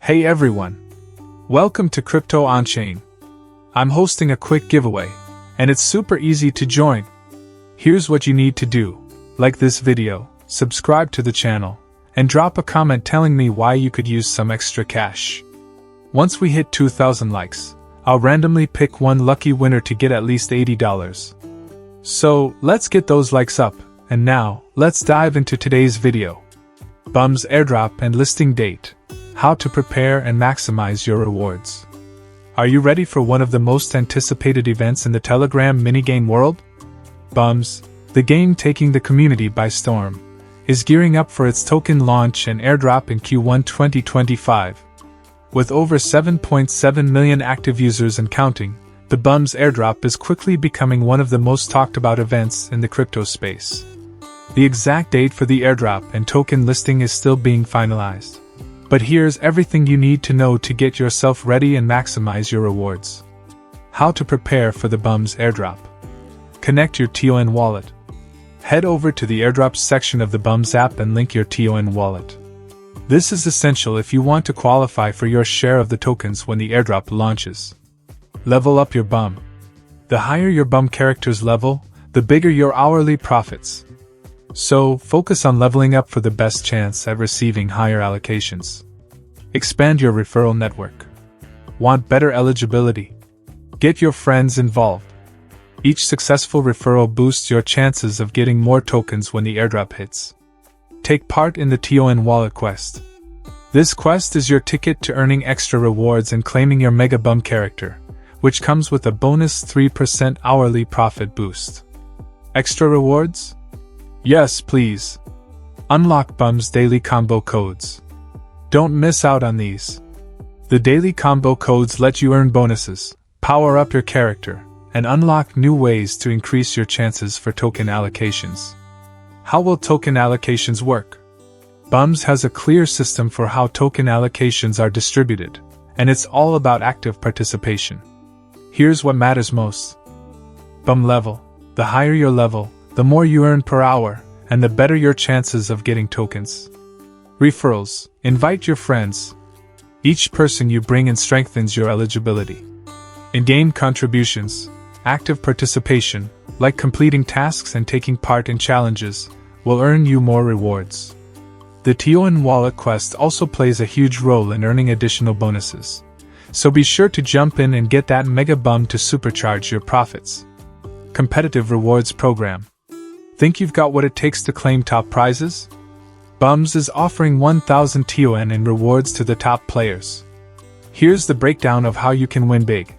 Hey everyone! Welcome to Crypto On-Chain. I'm hosting a quick giveaway, and it's super easy to join. Here's what you need to do. Like this video, subscribe to the channel, and drop a comment telling me why you could use some extra cash. Once we hit 2,000 likes, I'll randomly pick one lucky winner to get at least $80. So, let's get those likes up, and now, let's dive into today's video. BUMS Airdrop and listing date. How to prepare and maximize your rewards. Are you ready for one of the most anticipated events in the Telegram minigame world? BUMS, the game taking the community by storm, is gearing up for its token launch and airdrop in Q1 2025. With over 7.7 million active users and counting, the BUMS Airdrop is quickly becoming one of the most talked about events in the crypto space. The exact date for the airdrop and token listing is still being finalized. But here's everything you need to know to get yourself ready and maximize your rewards. How to prepare for the BUMS Airdrop. Connect your TON wallet. Head over to the airdrops section of the BUMS app and link your TON wallet. This is essential if you want to qualify for your share of the tokens when the airdrop launches. Level up your BUM. The higher your BUM character's level, the bigger your hourly profits. So, focus on leveling up for the best chance at receiving higher allocations. Expand your referral network. Want better eligibility? Get your friends involved. Each successful referral boosts your chances of getting more tokens when the airdrop hits. Take part in the TON Wallet Quest. This quest is your ticket to earning extra rewards and claiming your Mega BUM character, which comes with a bonus 3% hourly profit boost. Extra rewards? Yes, please. Unlock BUMS daily combo codes. Don't miss out on these. The daily combo codes let you earn bonuses, power up your character, and unlock new ways to increase your chances for token allocations. How will token allocations work? BUMS has a clear system for how token allocations are distributed, and it's all about active participation. Here's what matters most. BUM level. The higher your level, the more you earn per hour, and the better your chances of getting tokens. Referrals. Invite your friends. Each person you bring in strengthens your eligibility. In-game contributions. Active participation, like completing tasks and taking part in challenges, will earn you more rewards. The TON Wallet Quest also plays a huge role in earning additional bonuses. So be sure to jump in and get that Mega BUM to supercharge your profits. Competitive Rewards Program. Think you've got what it takes to claim top prizes? BUMS is offering 1,000 TON in rewards to the top players. Here's the breakdown of how you can win big.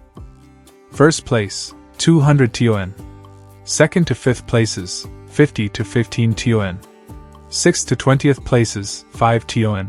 First place, 200 TON. Second to 5th places, 50 to 15 TON. 6th to 20th places, 5 TON.